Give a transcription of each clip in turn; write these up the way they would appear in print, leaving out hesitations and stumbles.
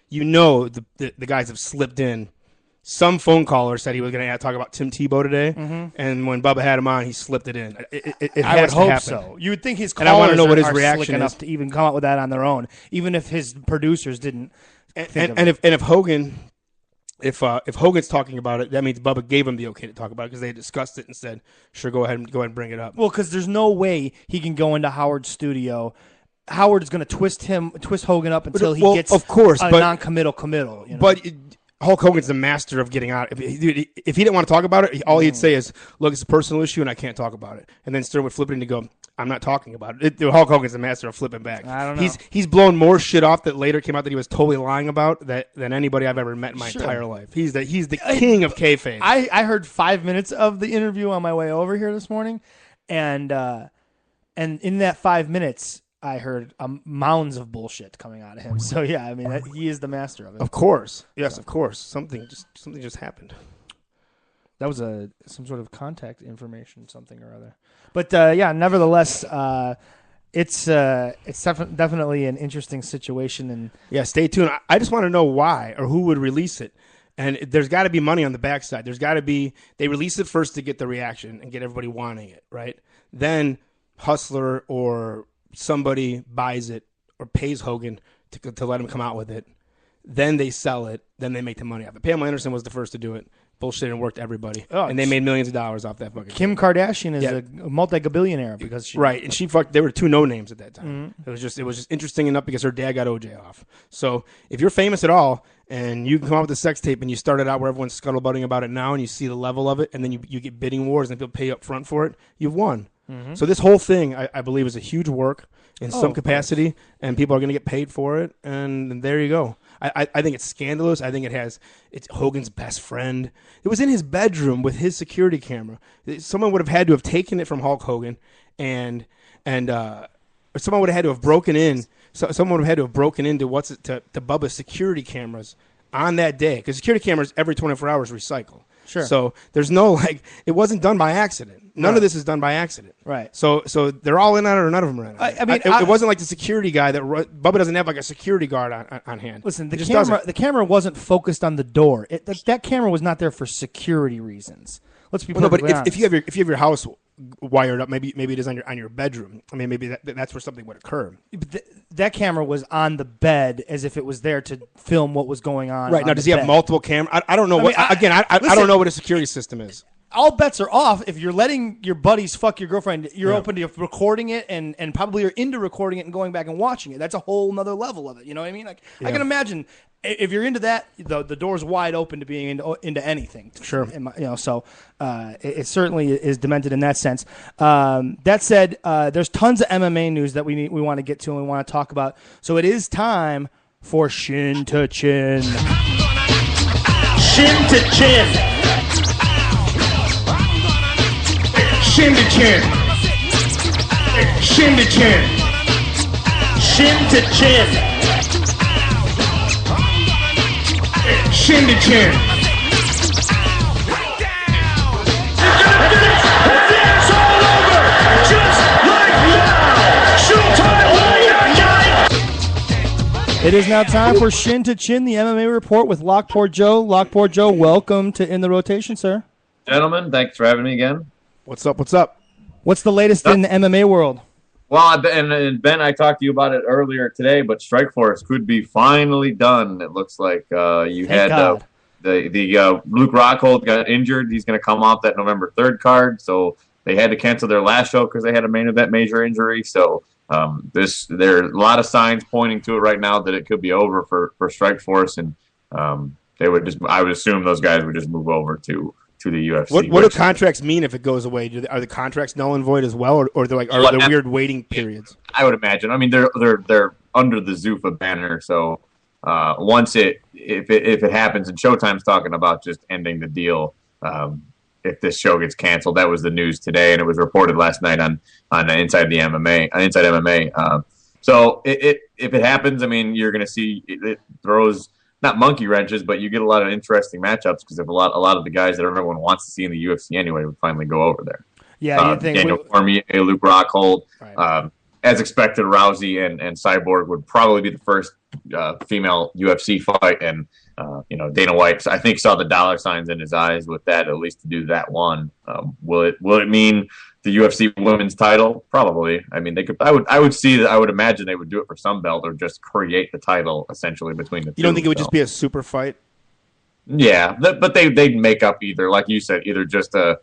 the guys have slipped in. Some phone caller said he was going to talk about Tim Tebow today, and when Bubba had him on, he slipped it in. I would hope so. You would think his callers and I want to know what his are reaction slick enough to even come up with that on their own, even if his producers didn't. If Hogan's talking about it, that means Bubba gave him the okay to talk about it because they discussed it and said, "Sure, go ahead and bring it up." Well, because there's no way he can go into Howard's studio. Howard's going to twist Hogan up until he gets of course, a non-committal committal. But Hulk Hogan's the master of getting out. If he didn't want to talk about it, all he'd say is, "Look, it's a personal issue, and I can't talk about it." And then Stern would flip it and go, "I'm not talking about it." Hulk Hogan's the master of flipping back. I don't know. He's blown more shit off that later came out that he was totally lying about than anybody I've ever met in my entire life. He's the king of kayfabe. I heard 5 minutes of the interview on my way over here this morning, and in that 5 minutes, I heard mounds of bullshit coming out of him. So yeah, I mean he is the master of it. Of course, yes, of course. Something just happened. That was some sort of contact information, something or other. But yeah, nevertheless, it's definitely an interesting situation. And yeah, stay tuned. I just want to know why or who would release it. And there's got to be money on the backside. There's got to be they release it first to get the reaction and get everybody wanting it, right? Then Hustler or somebody buys it or pays Hogan to let him come out with it. Then they sell it. Then they make the money off it. Pamela Anderson was the first to do it. Bullshit and worked everybody. And they made millions of dollars off that fucking Kim Kardashian is a multi-billionaire because she... Right, and she fucked... There were two no-names at that time. It was just interesting enough because her dad got OJ off. So if you're famous at all and you can come out with a sex tape and you started out where everyone's scuttlebutting about it now and you see the level of it and then you get bidding wars and people pay up front for it, you've won. So this whole thing, I believe, is a huge work in some capacity, and people are going to get paid for it, and there you go. I think it's scandalous. I think it's Hogan's best friend. It was in his bedroom with his security camera. Someone would have had to have taken it from Hulk Hogan, or someone would have had to have broken in. Someone would have had to have broken into to Bubba's security cameras on that day, because security cameras every 24 hours recycle. Sure. So there's no it wasn't done by accident. None of this is done by accident. Right. So they're all in on it or none of them are in on it. I mean, it wasn't like the security guy Bubba doesn't have like a security guard on hand. Listen, the camera wasn't focused on the door. That camera was not there for security reasons. Let's be perfectly honest. If you have your house wired up, maybe it is on your bedroom. I mean, maybe that's where something would occur. But that camera was on the bed as if it was there to film what was going on. Right now, does he have multiple cameras? I don't know. I don't know what a security system is. All bets are off if you're letting your buddies fuck your girlfriend. You're open to recording it and probably are into recording it and going back and watching it. That's a whole nother level of it. You know what I mean? Like I can imagine if you're into that, the door's wide open to being into anything. Sure. So it certainly is demented in that sense. That said, there's tons of MMA news that we want to get to and we want to talk about. So it is time for Shin to Chin. Shin to Chin. Shin to chin. Shin to chin. Shin to chin. Shin to chin. It's all over. Just like now. Showtime. It is now time for Shin to Chin, the MMA report with Lockport Joe. Lockport Joe, welcome to In the Rotation, sir. Gentlemen, thanks for having me again. What's up? What's up? What's the latest in the MMA world? Well, and Ben, I talked to you about it earlier today, but Strikeforce could be finally done. It looks like Luke Rockhold got injured. He's going to come off that November 3rd card, so they had to cancel their last show because they had a main event major injury. So there are a lot of signs pointing to it right now that it could be over for Strikeforce, and I would assume those guys would just move over to the UFC. What do contracts mean if it goes away? Are the contracts null and void as well, or they're weird waiting periods? I would imagine. I mean, they're under the Zuffa banner, so once if it happens, and Showtime's talking about just ending the deal if this show gets canceled. That was the news today, and it was reported last night on Inside MMA. So if it happens, I mean, you're going to see it throws. Not monkey wrenches, but you get a lot of interesting matchups because if a lot of the guys that everyone wants to see in the UFC anyway would finally go over there. Yeah, Daniel Cormier, Luke Rockhold. Right. as expected, Rousey and Cyborg would probably be the first female UFC fight, and Dana White, I think, saw the dollar signs in his eyes with that, at least to do that one. Will it mean the UFC women's title? Probably. I mean, they could. I would see that. I would imagine they would do it for some belt or just create the title essentially between the two. You don't think it would just be a super fight? Yeah, but they'd make up either, like you said, either just a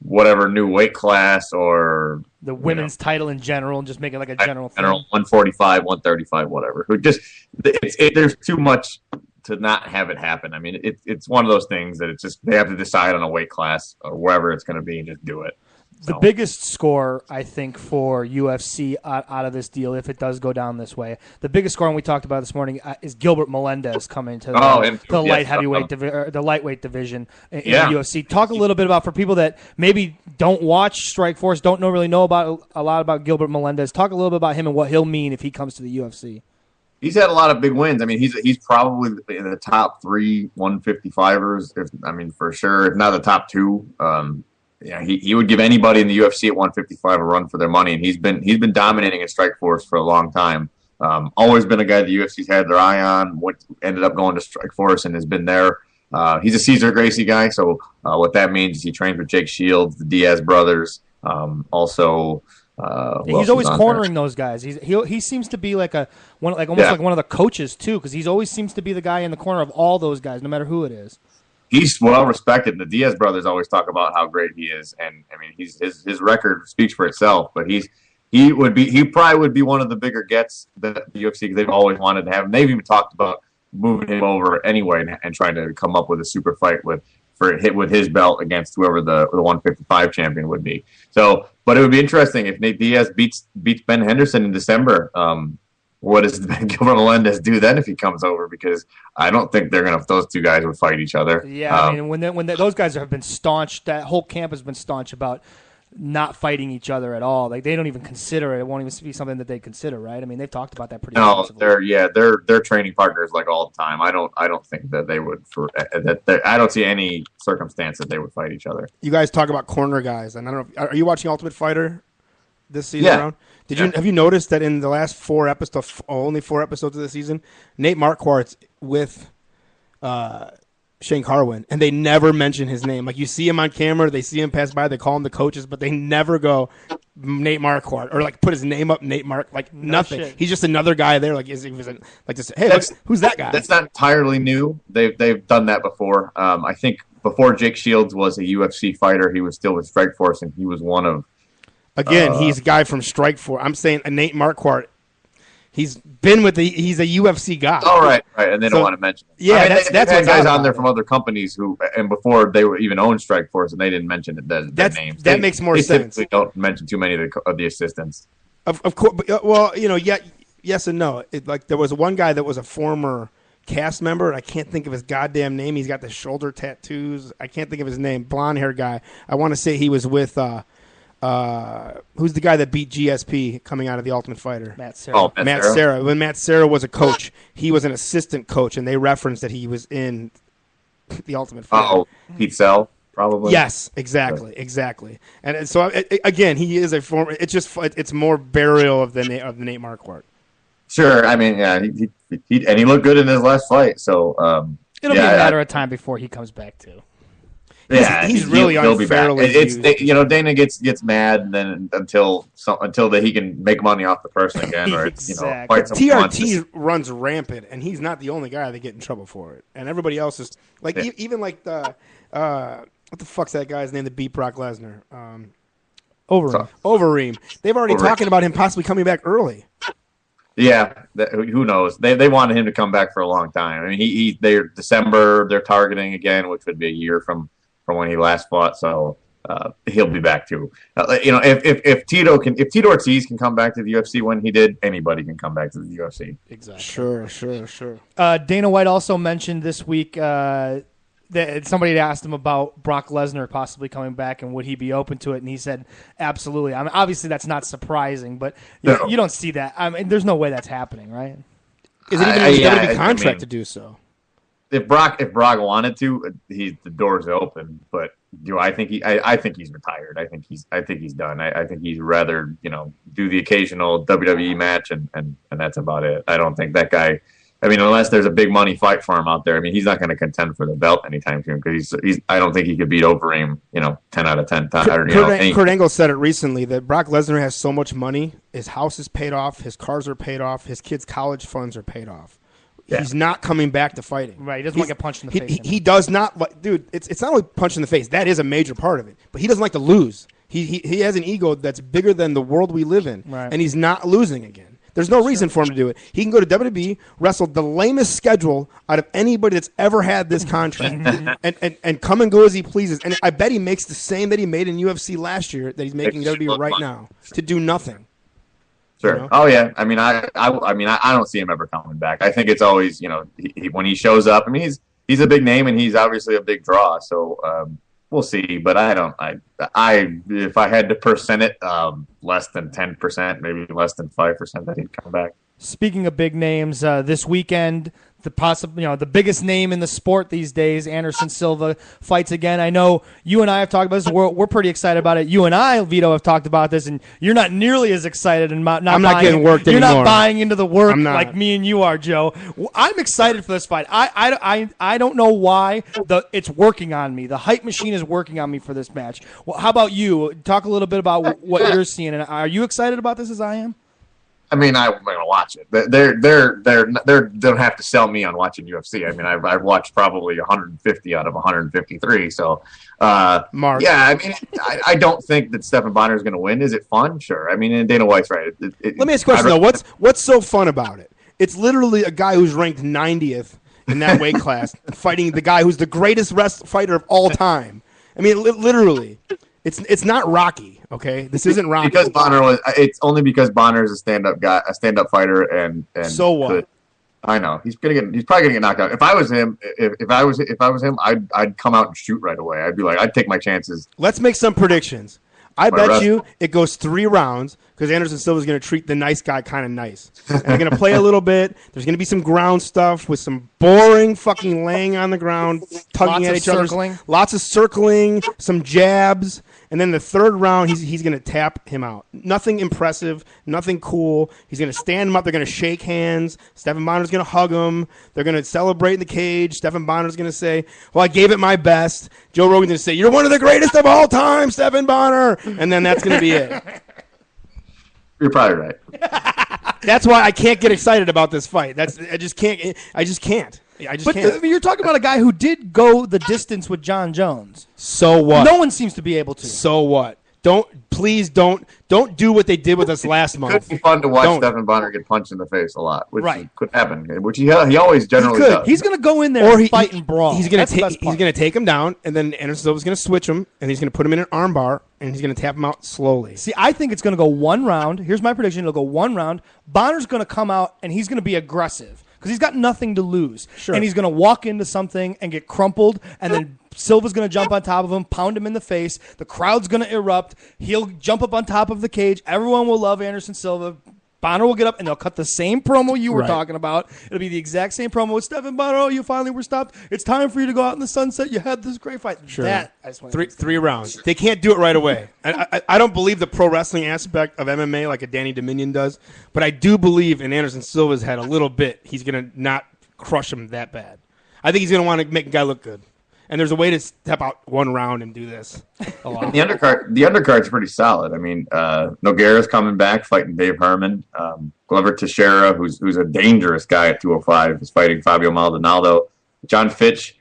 whatever new weight class or the women's title in general, and just make it like a general thing. 145, 135, whatever. There's too much to not have it happen. I mean, it's one of those things that it's just they have to decide on a weight class or wherever it's going to be and just do it. The biggest score, I think, for UFC out of this deal, if it does go down this way, the biggest score, and we talked about this morning, is Gilbert Melendez coming to the lightweight division in the UFC. Talk a little bit about, for people that maybe don't watch Strikeforce, don't really know about a lot about Gilbert Melendez. Talk a little bit about him and what he'll mean if he comes to the UFC. He's had a lot of big wins. I mean, he's probably in the top 3 155ers. For sure, if not the top 2. He would give anybody in the UFC at 155 a run for their money, and he's been dominating in Strikeforce for a long time. Always been a guy the UFC's had their eye on. Ended up going to Strikeforce and has been there. He's a Cesar Gracie guy, so what that means is he trains with Jake Shields, the Diaz brothers. He's always cornering those guys. He seems to be like one of the coaches too, because he always seems to be the guy in the corner of all those guys, no matter who it is. He's well respected. The Diaz brothers always talk about how great he is, and I mean, his record speaks for itself. But he probably would be one of the bigger gets that the UFC, because they've always wanted to have him. They've even talked about moving him over anyway and trying to come up with a super fight with his belt against whoever the 155 champion would be. So, but it would be interesting if Nate Diaz beats Ben Henderson in December. What does Gilbert Melendez do then if he comes over? Because I don't think those two guys would fight each other. Yeah, when those guys have been staunch, that whole camp has been staunch about not fighting each other at all. Like, they don't even consider it. It won't even be something that they consider, right? I mean, they've talked about that pretty extensively. They're training partners like all the time. I don't think that they would I don't see any circumstance that they would fight each other. You guys talk about corner guys, and I don't know. Are you watching Ultimate Fighter this season around? Have you noticed that in the last 4 episodes, only 4 episodes of the season, Nate Marquardt's with Shane Carwin, and they never mention his name. Like, you see him on camera, they see him pass by, they call him the coaches, but they never go Nate Marquardt or like put his name up, nothing. Shit. He's just another guy there. Who's that guy? That's not entirely new. They've done that before. I think before Jake Shields was a UFC fighter, he was still with Strikeforce, and he was one of. Again, he's a guy from Strikeforce. I'm saying Nate Marquardt. He's a UFC guy. Oh, right, and they don't want to mention it. Yeah, that's what guys on there from other companies and before they were even owned Strikeforce, and they didn't mention their names. That makes more sense. They don't mention too many of the assistants. Of course, well, yes and no. There was one guy that was a former cast member, and I can't think of his goddamn name. He's got the shoulder tattoos. I can't think of his name. Blonde hair guy. I want to say he was with. Who's the guy that beat GSP coming out of the Ultimate Fighter? Matt Serra. Matt Serra. When Matt Serra was a coach, he was an assistant coach, and they referenced that he was in the Ultimate Fighter. Pete Sell, probably. Yes, exactly. And so again, he is a former. It's more burial of the Nate Marquardt. Sure, I mean, yeah, he looked good in his last fight, so it'll be a matter of time before he comes back too. He's really unfairly used. Dana gets mad and then until he can make money off the person again, or exactly. TRT runs rampant, and he's not the only guy that get in trouble for it. And everybody else is even like the what the fuck's that guy's name that beat Brock Lesnar? Overeem. They've already talking about him possibly coming back early. Yeah, who knows? They wanted him to come back for a long time. I mean, they're December. They're targeting again, which would be a year from when he last fought, so he'll be back too. If Tito Ortiz can come back to the UFC when he did, anybody can come back to the UFC. Exactly. Sure. Dana White also mentioned this week that somebody had asked him about Brock Lesnar possibly coming back and would he be open to it, and he said absolutely. I mean, obviously that's not surprising, but you don't see that. I mean, there's no way that's happening, right? Is it even in his WWE contract to do so? If Brock wanted to, the door's open. But Do I think I think he's retired. I think he's done. I think he'd rather do the occasional WWE match and that's about it. I don't think that guy. I mean, unless there's a big money fight for him out there. I mean, he's not going to contend for the belt anytime soon because he's. I don't think he could beat Overeem. 10 out of 10 times. Kurt Angle said it recently that Brock Lesnar has so much money. His house is paid off. His cars are paid off. His kids' college funds are paid off. Yeah. He's not coming back to fighting. Right. He doesn't want to get punched in the face. He does not like, dude. It's not only punch in the face. That is a major part of it. But he doesn't like to lose. He has an ego that's bigger than the world we live in, right. And he's not losing again. There's no reason for him to do it. He can go to WWE, wrestle the lamest schedule out of anybody that's ever had this contract, and come and go as he pleases. And I bet he makes the same that he made in UFC last year that he's making WWE right now to do nothing. Sure. Oh yeah. I mean, I don't see him ever coming back. I think it's always, when he shows up. I mean, he's a big name and he's obviously a big draw. So we'll see. But if I had to percent it, less than 10%, maybe less than 5% that he'd come back. Speaking of big names, this weekend, the biggest name in the sport these days, Anderson Silva fights again. I know you and I have talked about this. We're pretty excited about it. You and I, Vito, have talked about this, and you're not nearly as excited. And I'm not getting worked anymore. You're not buying into the work like me and you are, Joe. I'm excited for this fight. I don't know why it's working on me. The hype machine is working on me for this match. Well, how about you? Talk a little bit about what you're seeing. And are you excited about this as I am? I mean, I'm going to watch it. They don't have to sell me on watching UFC. I mean, I've watched probably 150 out of 153. So, Mark. Yeah. I mean, I don't think that Stephan Bonnar is going to win. Is it fun? Sure. I mean, and Dana White's right. Let me ask you a question though. What's so fun about it? It's literally a guy who's ranked 90th in that weight class fighting the guy who's the greatest fighter of all time. I mean, literally, it's not Rocky. Okay, this isn't Rocky. Because it's only because Bonner is a stand-up guy, a stand-up fighter, and so what? I know he's probably gonna get knocked out. If I was him, I'd come out and shoot right away. I'd be like, I'd take my chances. Let's make some predictions. I bet you it goes 3 rounds because Anderson Silva is going to treat the nice guy kind of nice. And they're going to play a little bit. There's going to be some ground stuff with some boring fucking laying on the ground, tugging at each other. Lots of circling, some jabs. And then the 3rd round, he's going to tap him out. Nothing impressive, nothing cool. He's going to stand him up. They're going to shake hands. Stephan Bonner's going to hug him. They're going to celebrate in the cage. Stephan Bonner's going to say, well, I gave it my best. Joe Rogan's going to say, you're one of the greatest of all time, Stephan Bonner. And then that's going to be it. You're probably right. That's why I can't get excited about this fight. I just can't. But you're talking about a guy who did go the distance with John Jones. So what? No one seems to be able to. So what? Don't do what they did with us last month. It could be fun to watch Stephan Bonnar get punched in the face a lot, which could happen, which he always generally does. He's going to go in there and fight and brawl. He's going to take him down, and then Anderson Silva's going to switch him, and he's going to put him in an arm bar, and he's going to tap him out slowly. See, I think it's going to go 1 round. Here's my prediction. It'll go 1 round. Bonner's going to come out, and he's going to be aggressive because he's got nothing to lose. Sure. And he's going to walk into something and get crumpled, and then Silva's going to jump on top of him, pound him in the face. The crowd's going to erupt. He'll jump up on top of the cage. Everyone will love Anderson Silva. Bonner will get up, and they'll cut the same promo you were talking about. It'll be the exact same promo with Stephan Bonner. Oh, you finally were stopped. It's time for you to go out in the sunset. You had this great fight. Sure. Three rounds. They can't do it right away. I don't believe the pro wrestling aspect of MMA like a Danny Dominion does, but I do believe in Anderson Silva's head a little bit. He's going to not crush him that bad. I think he's going to want to make a guy look good. And there's a way to step out 1 round and do this a lot. The undercard's pretty solid. I mean, Nogueira's coming back, fighting Dave Herman. Glover Teixeira, who's a dangerous guy at 205, is fighting Fabio Maldonado. John Fitch,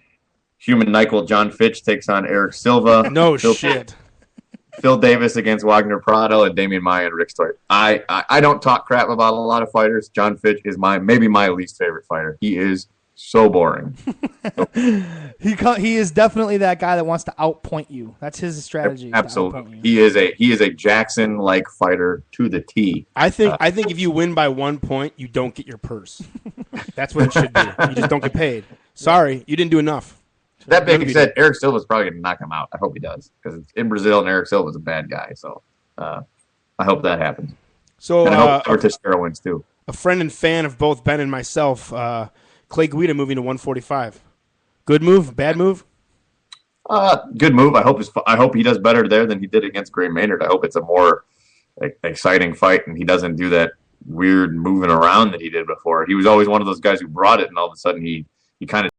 human nyquil John Fitch takes on Eric Silva. No shit. Phil Davis against Wagner Prado and Damian Maia and Rick Story. I don't talk crap about a lot of fighters. John Fitch is maybe my least favorite fighter. He is so boring. He is definitely that guy that wants to outpoint you. That's his strategy. Absolutely, he is a Jackson-like fighter to the T. I think if you win by 1 point, you don't get your purse. That's what it should be. You just don't get paid. Sorry, you didn't do enough. That being said, Eric Silva's probably going to knock him out. I hope he does because it's in Brazil and Eric Silva's a bad guy. So I hope that happens. So and I hope Teixeira wins too. A friend and fan of both Ben and myself. Clay Guida moving to 145. Good move? Bad move? Good move. I hope he does better there than he did against Gray Maynard. I hope it's a more exciting fight, and he doesn't do that weird moving around that he did before. He was always one of those guys who brought it, and all of a sudden he kind of